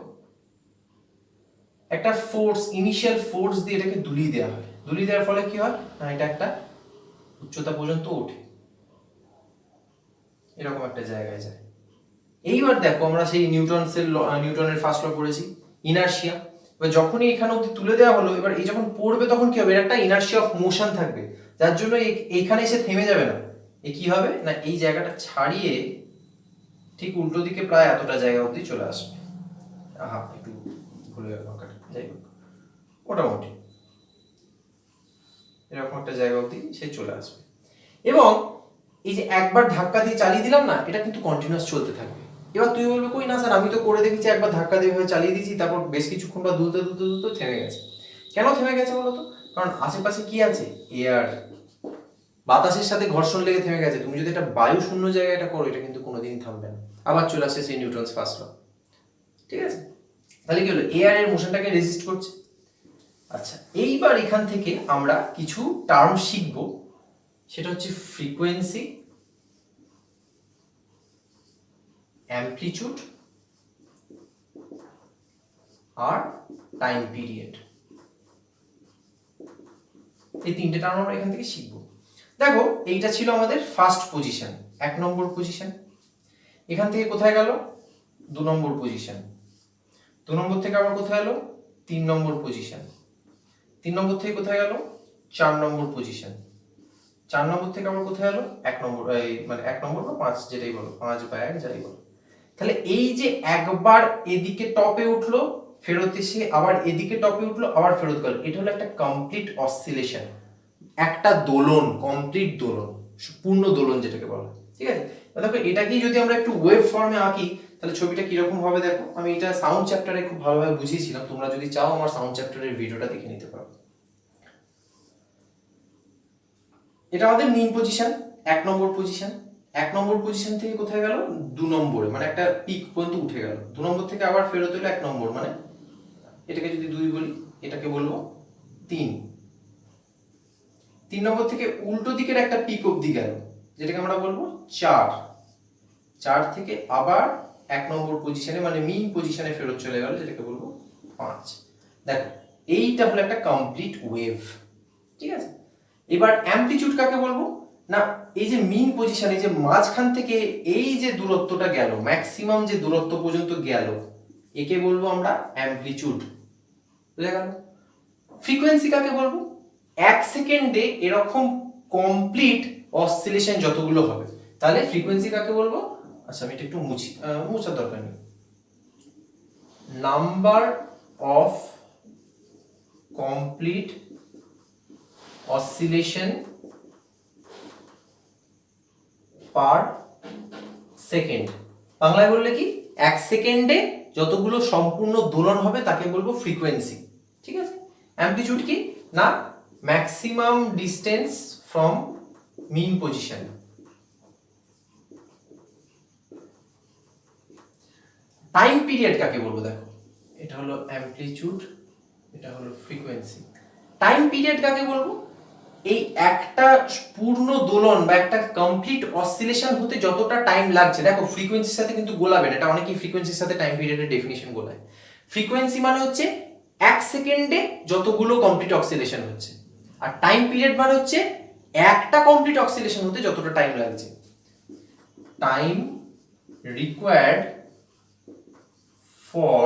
একটা ফোর্স, ইনিশিয়াল ফোর্স দিয়ে এটাকে দুলিয়ে দেওয়া হয়। দুলিয়ে দেওয়ার ফলে কি হয় না, এটা একটা উচ্চতা পর্যন্ত ওঠে, এরকম একটা জায়গায় যায়। এইবার দেখো আমরা সেই নিউটনের ফার্স্ট ল পড়েছি, ইনার্শিয়া। এবার যখনই এখানে অবধি তুলে দেওয়া হলো, এবার এই যখন পড়বে তখন কি হবে, এর একটা ইনার্শিয়া অফ মোশন থাকবে, যার জন্য এইখানে এসে থেমে যাবে না। এ কি হবে না, এই জায়গাটা ছাড়িয়ে ঠিক উল্টো দিকে প্রায় এতটা জায়গা অবধি চলে আসবে। একটু ভুলে গেল, যাই হোক মোটামুটি এরকম একটা জায়গা অবধি সে চলে আসবে। এবং এই যে একবার ধাক্কা দিয়ে চালিয়ে দিলাম না, এটা কিন্তু কন্টিনিউয়াস চলতে থাকবে। এবার তুই বলবি কই না স্যার, আমি তো করে দেখেছি, একবার ধাক্কা দিয়ে চালিয়ে দিয়েছি, তারপর বেশ কিছুক্ষণ বা দুলতে দুলতে দুলতে থেমে গেছে। কেন থেমে গেছে বলতো? কারণ আশেপাশে কি আছে, এয়ার, বাতাসের সাথে ঘর্ষণ লেগে থেমে গেছে। তুমি যদি একটা বায়ু শূন্য জায়গায় এটা করো, এটা কিন্তু কোনোদিন থামবে না, আবার চলে আসছে সেই নিউটনস ফার্স্ট ল। ঠিক আছে, তাহলে কি হলো, এয়ার এর মোশনটাকে রেজিস্ট করছে। আচ্ছা, এইবার এখান থেকে আমরা কিছু টার্ম শিখব, সেটা হচ্ছে ফ্রিকোয়েন্সি, অ্যামপ্লিটিউড আর টাইম পিরিয়ড। এই তিনটে টার্ম আমরা এখান থেকে শিখব। দেখো, এইটা ছিল আমাদের ফার্স্ট পজিশন, 1 নম্বর পজিশন। এখান থেকে কোথায় গেল, 2 নম্বর পজিশন। 2 নম্বর থেকে আবার কোথায় এলো, 3 নম্বর পজিশন। 3 নম্বর থেকে কোথায় গেল, 4 নম্বর পজিশন। 4 নম্বর থেকে আবার কোথায় এলো, 1 নম্বর, মানে 1 নম্বর বা 5 যেটাই বলো, 5 বা 1 যাই বলো। তাহলে এই যে একবার এদিকে টপে উঠলো, ফেরত এসে আবার এদিকে টপে উঠলো, আবার ফেরত গেল, এটা হলো একটা কমপ্লিট অসিলেশন, একটা দোলন, কমপ্লিট দোলন, পূর্ণ দোলন যেটাকে বলা হয়। ঠিক আছে, দেখো এটাকেই যদি আমরা একটু ওয়েভ ফর্মে আঁকি, তাহলে ছবিটা কিরকম হবে দেখো। আমি এটা সাউন্ড চ্যাপ্টারে খুব ভালোভাবে বুঝিয়েছিলাম, তোমরা যদি চাও আমার সাউন্ড চ্যাপ্টারের ভিডিওটা দেখে নিতে পারো। এটা আমাদের মেইন পজিশন, 1 নম্বর পজিশন। 1 নম্বর পজিশন থেকে কোথায় গেল, 2 নম্বরে, মানে একটা পিক পর্যন্ত উঠে গেল। 2 নম্বর থেকে আবার ফেরত এলো 1 নম্বর, মানে এটাকে যদি 2 বলি, এটাকে বলবো 3। 3 নম্বর থেকে উল্টো দিকের একটা পিক অবধি গেল, যেটাকে আমরা বলবো 4। 4 থেকে আবার 1 নম্বর পজিশনে, মানে মেইন পজিশনে ফেরত চলে গেল, যেটাকে বলবো 5। দেখো, এইটা হলো একটা কমপ্লিট ওয়েভ। ঠিক আছে, এবার অ্যামপ্লিটিউড কাকে বলবো না, এই যে মেইন পজিশনে যে মাঝখান থেকে এই যে দূরত্বটা গেল, ম্যাক্সিমাম যে দূরত্ব পর্যন্ত গেল, একে বলবো আমরা অ্যামপ্লিটিউড। বুঝা গেল? ফ্রিকোয়েন্সি কাকে বলবো, 1 সেকেন্ডে এরকম কমপ্লিট অসিলেশন যতগুলো হবে, তাহলে ফ্রিকোয়েন্সি কাকে বলবো। আচ্ছা, আমি এটা একটু মুছার দরকার নেই। Number of complete oscillation per second. বাংলায় বললে কি, 1 সেকেন্ডে যতগুলো সম্পূর্ণ দোলন হবে তাকে বলবো ফ্রিকোয়েন্সি। ঠিক আছে, অ্যামপ্লিটিউড কি না, maximum distance from mean position. Time period কাকে বলবো দেখো, এটা হলো অ্যামপ্লিটিউড, এটা হলো ফ্রিকোয়েন্সি। টাইম পিরিয়ড কাকে বলবো, এই একটা পূর্ণ দোলন বা একটা কমপ্লিট অসিলেশন হতে যতটা টাইম লাগছে। দেখো, ফ্রিকোয়েন্সির সাথে কিন্তু গোলাবে না, এটা অনেকেই ফ্রিকোয়েন্সির সাথে টাইম পিরিয়ডের ডেফিনিশন গোলায়। ফ্রিকোয়েন্সি মানে হচ্ছে 1 সেকেন্ডে যতগুলো কমপ্লিট অক্সিলেশন হচ্ছে, আর টাইম পিরিয়ড মানে হচ্ছে একটা কমপ্লিট অক্সিলেশন হতে যতটা টাইম লাগছে। Time required for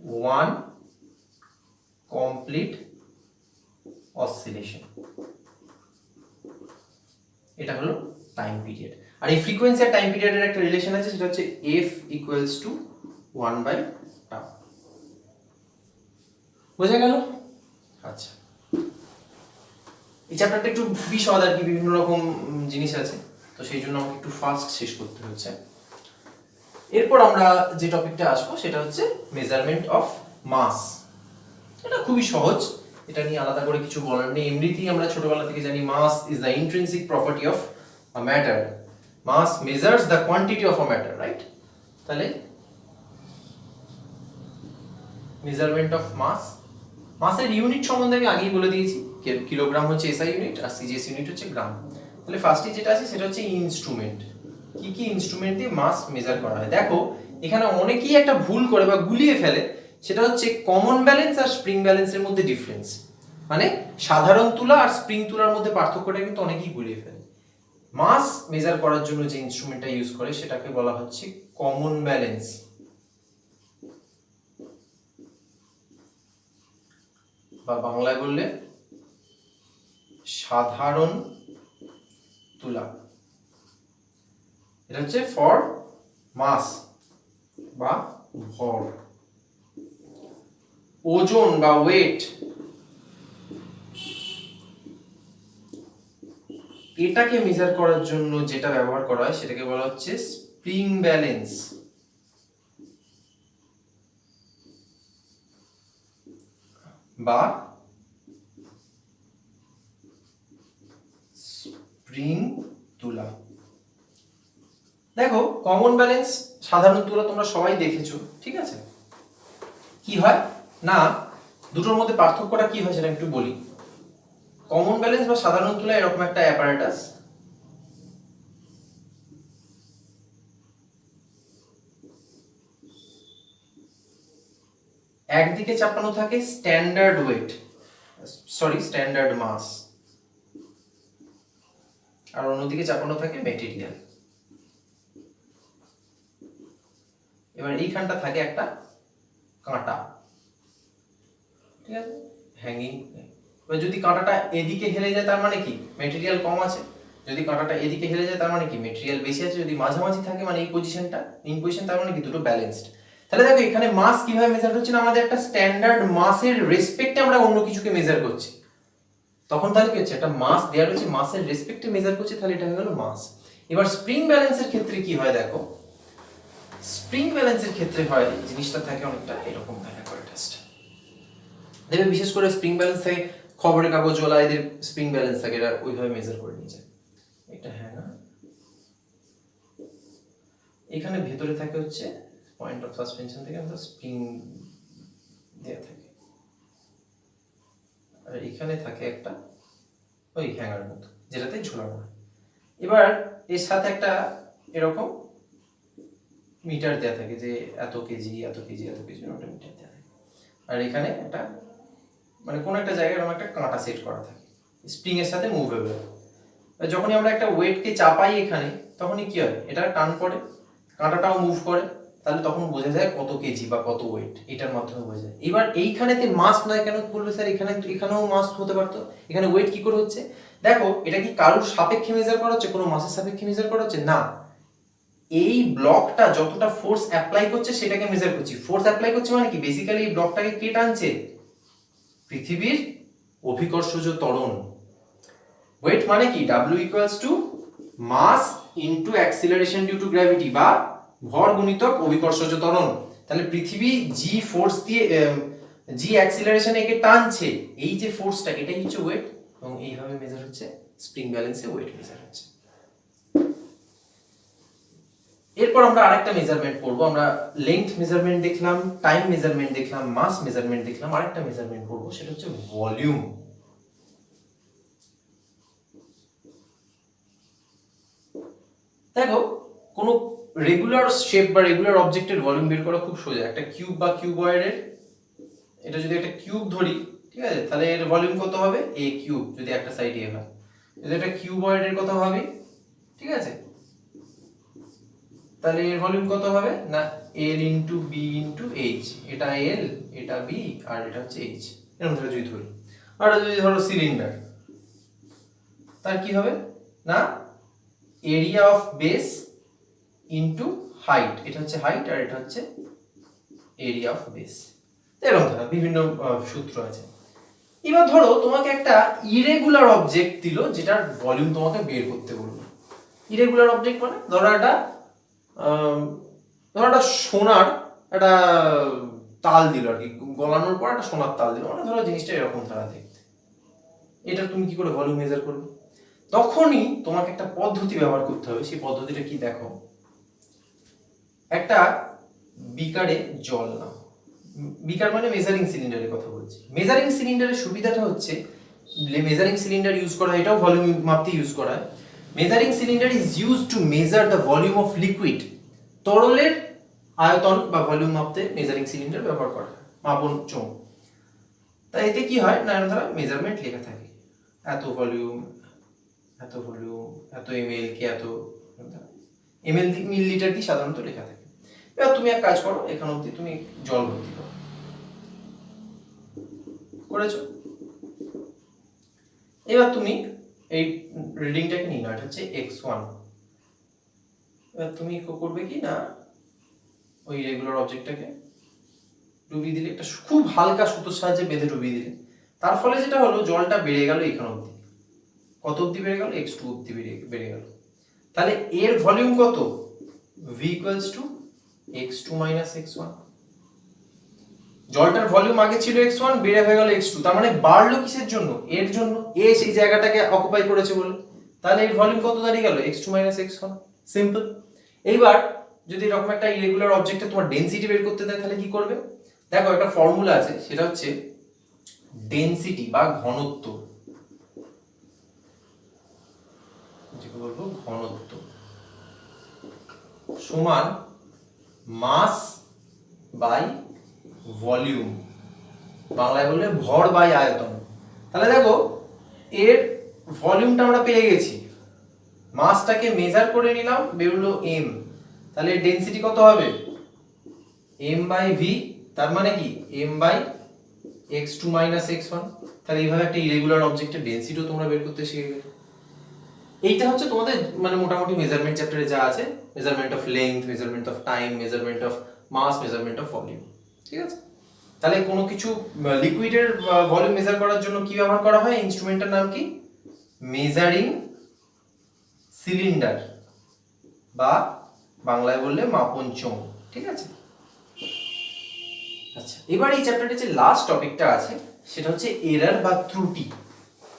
one complete oscillation, এটা হলো টাইম পিরিয়ড। আর এই ফ্রিকোয়েন্সি আর টাইম পিরিয়ডের একটা রিলেশন আছে, সেটা হচ্ছে f ইকুয়ালস টু 1/τ। বোঝা গেল? আচ্ছা, এই চ্যাপ্টারটা একটু বিশদ আর কি, বিভিন্ন রকম জিনিস আছে, তো সেই জন্য আমাকে একটু ফাস্ট শেষ করতে হচ্ছে। এরপর আমরা যে টপিকটা আসবো সেটা হচ্ছে মেজারমেন্ট অফ মাস। এটা খুবই সহজ, এটা নিয়ে আলাদা করে কিছু বলার নেই। এমনিতেই আমরা ছোটবেলা থেকে জানি mass is the intrinsic property of a matter. Mass measures the quantity of a matter, right? তাহলে মেজারমেন্ট অফ মাস। মাসের ইউনিট সম্বন্ধে আমি আগেই বলে দিয়েছি, কিলোগ্রাম হচ্ছে এসআই ইউনিট আর সিজিএস ইউনিট হচ্ছে গ্রাম। তাহলে ফার্স্টে যেটা আছে সেটা হচ্ছে ইনস্ট্রুমেন্ট। কি কি ইনস্ট্রুমেন্ট দিয়ে মাস মেজার করা হয়? দেখো এখানে অনেকেই একটা ভুল করে বা গুলিয়ে ফেলে, সেটা হচ্ছে কমন ব্যালেন্স আর স্প্রিং ব্যালেন্সের মধ্যে ডিফারেন্স। মানে সাধারণ তুলা আর স্প্রিং তুলার মধ্যে পার্থক্যটা কিন্তু অনেকেই গুলিয়ে ফেলে। মাস মেজার করার জন্য যে ইনস্ট্রুমেন্টটা ইউজ করে সেটাকে বলা হচ্ছে কমন ব্যালেন্স, বা বাংলায় বললে সাধারণ তুলা। এটা হচ্ছে ফর মাস বা ভর। ওজন বা ওয়েট, এটাকে মেজার করার জন্য যেটা ব্যবহার করা হয় সেটাকে বলা হচ্ছে স্প্রিং ব্যালেন্স বা স্প্রিং তুলা। দেখো কমন ব্যালেন্স, সাধারণ তুলা তোমরা সবাই দেখেছো, ঠিক আছে? কি হয় না, দুটোর মধ্যে পার্থক্যটা কি হয় সেটা একটু বলি। কমন ব্যালেন্স বা সাধারণ তুলা এরকম একটা অ্যাপারেটাস, একদিকে চাপানো থাকে স্ট্যান্ডার্ড ওয়েট, স্ট্যান্ডার্ড মাস, আর অন্যদিকে চাপানো থাকে মেটেরিয়াল। এবার এইখানটা থাকে একটা কাঁটা, ঠিক আছে, হ্যাঙ্গিং। এবার যদি কাঁটাটা এদিকে হেলে যায় তার মানে কি মেটেরিয়াল কম আছে, যদি কাঁটাটা এদিকে হেলে যায় তার মানে কি মেটেরিয়াল বেশি আছে, যদি মাঝামাঝি থাকে মানে এই পজিশনটা ইন পজিশন তার মানে কি দুটো ব্যালেন্সড। তাহলে দেখো এখানে মাস কিভাবে মেজার হচ্ছে না, আমাদের একটা স্ট্যান্ডার্ড মাসের রেসপেক্টে আমরা অন্য কিছুকে মেজার করছি, তখন তাহলে কি হচ্ছে একটা মাস দেওয়া রয়েছে মাসের রেসপেক্টে মেজার করছি, তাহলে এটা হয়ে গেল মাস। এবার স্প্রিং ব্যালেন্সের ক্ষেত্রে কি হয় দেখো, স্প্রিং ব্যালেন্সের ক্ষেত্রে হয় জিনিসটা থাকে অনেকটা এরকম অ্যাপারেটাসটা। দেখবে বিশেষ করে স্প্রিং ব্যালেন্স থাকে খবরের কাগজ ওলা, এদের স্প্রিং ব্যালেন্স থাকে, এটা ওইভাবে মেজার করে নিয়ে যায়। এটা হ্যাঁ না, এখানে ভেতরে থাকে হচ্ছে পয়েন্ট অফ সাসপেনশন থেকে আমরা স্প্রিং দেয়া থাকে, আর এখানে থাকে একটা ওই হ্যাঙ্গার মতো যেটাতে ঝোলানো হয়। এবার এর সাথে একটা এরকম মিটার দেয়া থাকে যে এত কেজি এত কেজি এত কেজি, ওটা মিটার দেয়া থাকে। আর এখানে একটা মানে কোন একটা জায়গায় এরকম একটা কাঁটা সেট করা থাকে স্প্রিং এর সাথে মুভেবল। যখনই আমরা একটা ওয়েটকে চাপাই এখানে, তখনই কি হয় এটা টান পড়ে, কাঁটাটাও মুভ করে, তাহলে তখন বোঝা যায় কত কেজি বা কত ওয়েট, এটার মাধ্যমে বোঝা যায়। এবার এইখানেতে মাস নয় কেন বলবে স্যার, এখানেও মাস হতে পারতো, এখানে ওয়েট কি করে হচ্ছে? দেখো এটা কি কারোর সাপেক্ষে মেজার করা হচ্ছে, কোনো মাসের সাপেক্ষে মেজার করা হচ্ছে না, এই ব্লকটা যতটা ফোর্স অ্যাপ্লাই করছে সেটাকে মেজার করছি। ফোর্স অ্যাপ্লাই করছে মানে কি, বেসিক্যালি এই ব্লকটাকে কে টানছে? পৃথিবীর অভিকর্ষজ ত্বরণ। ওয়েট মানে কি, W equals to mass into acceleration due to gravity, বা ভর গুণিতক অভিকর্ষজ ত্বরণ। তাহলে পৃথিবী জি ফোর্স দিয়ে জি অ্যাক্সিলারেশন একে টানছে, এই যে ফোর্সটা এটাই হচ্ছে ওয়েট, এবং এইভাবে মেজার হচ্ছে স্প্রিং ব্যালেন্সে ওয়েট মেজার হচ্ছে। এরপর আমরা আরেকটা মেজারমেন্ট করব, আমরা লেংথ মেজারমেন্ট দেখলাম, টাইম মেজারমেন্ট দেখলাম, মাস মেজারমেন্ট দেখলাম, আরেকটা মেজারমেন্ট করব সেটা হচ্ছে ভলিউম। দেখো কোনো রেগুলার শেপ বা রেগুলার অবজেক্টের ভলিউম বের করা খুব সোজা। একটা কিউব বা কিউবয়েডের, এটা যদি একটা কিউব ধরি, ঠিক আছে, তাহলে এর ভলিউম কত হবে? a কিউব, যদি একটা সাইড a হয়। যদি একটা কিউবয়েডের কত হবে, ঠিক আছে, তাহলে এর ভলিউম কত হবে না l into b into h, এটা l এটা b আর এটা হচ্ছে h, এরকম ধরে যদি ধরি। আর যদি ধরো সিলিন্ডার, তার কি হবে না area of base into height, এটা হচ্ছে হাইট আর এটা হচ্ছে এরিয়া অফ বেস। এরকম ধরো বিভিন্ন সূত্র আছে। এবার ধরো তোমাকে একটা ইরেগুলার অবজেক্ট দিল যেটার ভলিউম তোমাকে বের করতে বললো। ইরেগুলার অবজেক্ট মানে ধরো একটা সোনার একটা তাল দিল আর কি, গলানোর পর একটা সোনার তাল দিল, মানে ধরো জিনিসটা এরকম ধারা দেখতে, এটা তুমি কি করে ভলিউম মেজার করবে? তখনই তোমাকে একটা পদ্ধতি ব্যবহার করতে হবে। সেই পদ্ধতিটা কি দেখো, একটা বিকারে জল নাও, বিকার মানে মেজারিং সিলিন্ডারের কথা বলছি। মেজারিং সিলিন্ডারের সুবিধাটা হচ্ছে, মেজারিং সিলিন্ডার ইউজ করা, এটাও ভলিউম মাপতে ইউজ করা হয়। Measuring cylinder is use to measure the volume of liquid. তরলের আয়তন বা ভলিউম মাপতে মেজারিং সিলিন্ডার ব্যবহার করা হয়, মাপন চোঙ। তাই এতে কি হয় না, ধরা মেজারমেন্ট লেখা থাকে, এত ভলিউম, এত ভলিউম, এত এমএল কি এত এমএল মিলিলিটার কি সাধারণত লেখা থাকে। এবার তুমি এক কাজ করো, এখান অবধি তুমি জল ভর্তি করো, করেছো। এবার তুমি এই রিডিংটাকে নিয়ে নাও, এটা হচ্ছে x1। এবার তুমি করবে কি না, ওই রেগুলার অবজেক্টটাকে ডুবিয়ে দিলে, একটা খুব হালকা সুতোর সাহায্যে বেঁধে ডুবিয়ে দিলে, তার ফলে যেটা হলো জলটা বেড়ে গেল এখান অবধি। কত অবধি বেড়ে গেল? x2 অবধি বেড়ে গেল। তাহলে এর ভলিউম কত? v equals to x2 minus x1। জলটার ভলিউম আগে ছিল x1, বেড়ে হয়ে গেল x2, তার মানে বাড়লো কিসের জন্য? এর জন্য, এ সেই জায়গাটাকে অকুপাই করেছে বলে। তাহলে এর ভলিউম কত দাঁড়িয়ে গেল? x2 minus x1। সিম্পল। এইবার যদি এরকম একটা ইরেগুলার অবজেক্টে তোমার ডেনসিটি বের করতে দেয়, তাহলে কি করবে? দেখো একটা ফর্মুলা আছে, সেটা হচ্ছে ডেনসিটি বা ঘনত্ব, যেটা বলবো ঘনত্ব সমান মাস বাই ভলিউম, বাংলায় বললে ভর বাই আয়তন। তাহলে দেখো এর ভলিউমটা আমরা পেয়ে গেছি, মাসটাকে মেজার করে নিলাম, বেরোলো m, তাহলে এর ডেনসিটি কত হবে? m বাই v, তার মানে কি m by x2 minus x1। তাহলে এইভাবে একটা ইরেগুলার অবজেক্টের ডেনসিটিও তোমরা বের করতে শিখে গেলে। এইটা হচ্ছে তোমাদের মানে মোটামুটি মেজারমেন্ট চ্যাপ্টারে যা আছে, measurement of length, measurement of time, measurement of mass, measurement of volume. ঠিক আছে? তাহলে কোনো কিছু লিকুইডের ভলিউম মেজার করার জন্য কি ব্যবহার করা হয়? ইনস্ট্রুমেন্টের নাম কি? মেজারিং সিলিন্ডার বা বাংলায় বললে মাপন চোঙ। ঠিক আছে? আচ্ছা, এবার এই চ্যাপ্টারে যে লাস্ট টপিকটা আছে সেটা হচ্ছে এরর বা ত্রুটি।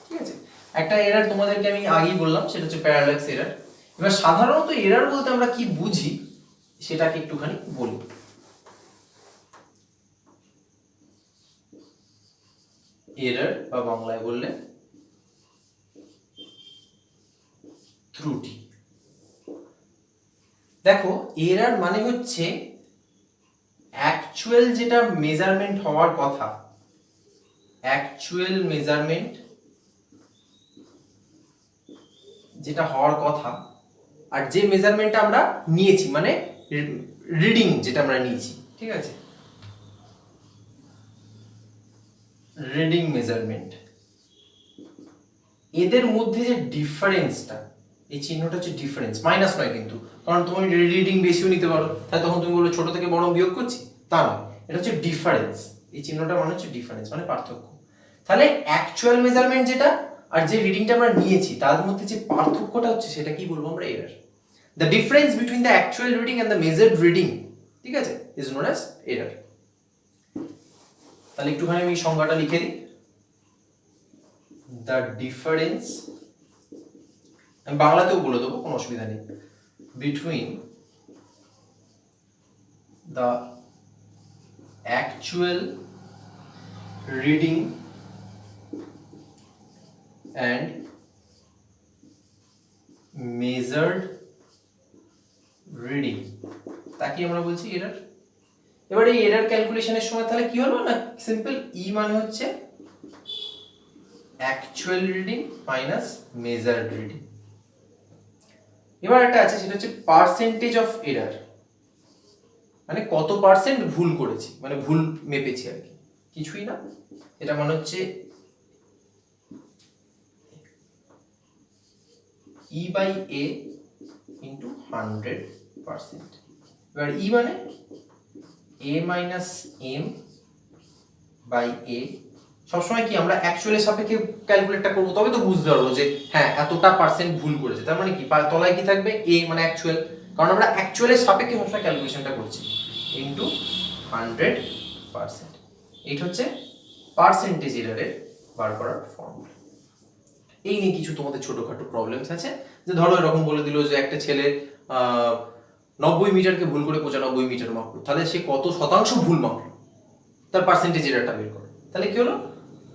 ঠিক আছে? একটা এরর তোমাদেরকে আমি আগেই বললাম, সেটা হচ্ছে প্যারালাক্স এরর। এবার সাধারণত এরর বলতে আমরা কি বুঝি সেটাকে একটুখানি বলি। এরর বা বাংলায় বললে ত্রুটি। দেখো এরর মানে হচ্ছে অ্যাকচুয়াল যেটা মেজারমেন্ট হওয়ার কথা, অ্যাকচুয়াল মেজারমেন্ট যেটা হওয়ার কথা, আর যে মেজারমেন্টটা আমরা নিয়েছি মানে রিডিং যেটা আমরা নিয়েছি। ঠিক আছে? রিডিং মেজারমেন্ট, এদের মধ্যে যে ডিফারেন্সটা, এই চিহ্নটা হচ্ছে ডিফারেন্স, মাইনাস নয় কিন্তু, কারণ তুমি রিডিং বেশিও নিতে পারো, তাই তখন তুমি বলবে ছোট থেকে বড় বিয়োগ করছি, তা নয়, এটা হচ্ছে ডিফারেন্স। এই চিহ্নটা মানে হচ্ছে ডিফারেন্স, মানে পার্থক্য। তাহলে অ্যাকচুয়াল মেজারমেন্ট যেটা আর যে রিডিংটা আমরা নিয়েছি তার মধ্যে যে পার্থক্যটা হচ্ছে, সেটা কি বলবো আমরা? Error. The difference between the actual reading and the measured reading, ঠিক আছে, ইজ নোন অ্যাজ এরর। তাহলে একটুখানি আমি সংজ্ঞাটা লিখে দিই। দ্য ডিফারেন্স, আমি বাংলাতেও বলে দেবো, কোনো অসুবিধা নেই, between the actual reading and measured reading, তাকে আমরা বলছি এরর। এবার এই এরর ক্যালকুলেশনের সময় তাহলে কি হলো না, সিম্পল ই মানে হচ্ছে actual reading minus measured reading. এবার একটা আছে, সেটা হচ্ছে পার্সেন্টেজ অফ এরর, মানে কত পার্সেন্ট ভুল করেছি, মানে ভুল মেপেছি আর কি, কিছুই না। এটা মানে হচ্ছে E by A into 100%। এবার E মানে A minus M by A। সবসময় কি আমরা অ্যাকচুয়ালের সাপেক্ষে ক্যালকুলেটটা করবো, তবে তো বুঝতে পারবো যে হ্যাঁ এতটা পার্সেন্ট ভুল করেছে, তার মানে কি তলায় কি থাকবে? A মানে অ্যাকচুয়াল, কারণ আমরা অ্যাকচুয়ালের সাপেক্ষে সবসময় ক্যালকুলেশনটা করছি, ইন্টু 100%। এইটা হচ্ছে পার্সেন্টেজ এররের বার করার ফর্মুলা। এই নিয়ে কিছু তোমাদের ছোটখাটো প্রবলেমস আছে, যে ধরো এরকম বলে দিল যে একটা ছেলে 90 মিটারকে ভুল করে 95 মিটার মাপলো, তাহলে সে কত শতাংশ ভুল মাপলো? তার পার্সেন্টেজ এরারটা বের করো। তাহলে কি হলো,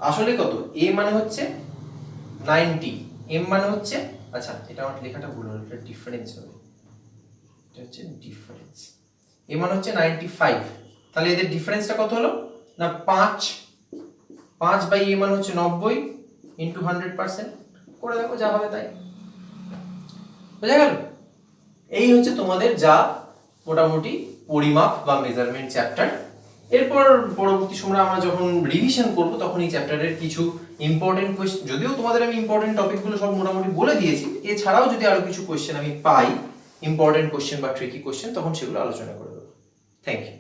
আসলে কত, এ মানে হচ্ছে 90, এম মানে হচ্ছে, আচ্ছা এটা আমার লেখাটা ভুল হলো, এটা ডিফারেন্স হবে, এটা হচ্ছে ডিফারেন্স, এ মানে হচ্ছে 95, তাহলে এদের ডিফারেন্সটা কত হলো না 5, 5 বাই এ মানে হচ্ছে 90 ইন্টু 100%, করে দেখো যা হবে তাই। বুঝা গেল? এই হচ্ছে তোমাদের যা মোটামুটি পরিমাপ বা মেজারমেন্ট চ্যাপ্টার। এরপর পরবর্তী সময় আমরা যখন রিভিশন করব তখন এই চ্যাপ্টারের কিছু ইম্পর্টেন্ট কোয়েশ্চেন, যদিও তোমাদের আমি ইম্পর্টেন্ট টপিকগুলো সব মোটামুটি বলে দিয়েছি, এছাড়াও যদি আরো কিছু কোয়েশ্চেন আমি পাই ইম্পর্টেন্ট কোয়েশ্চেন বা ট্রিকি কোয়েশ্চেন, তখন সেগুলো আলোচনা করে দেবো। Thank you.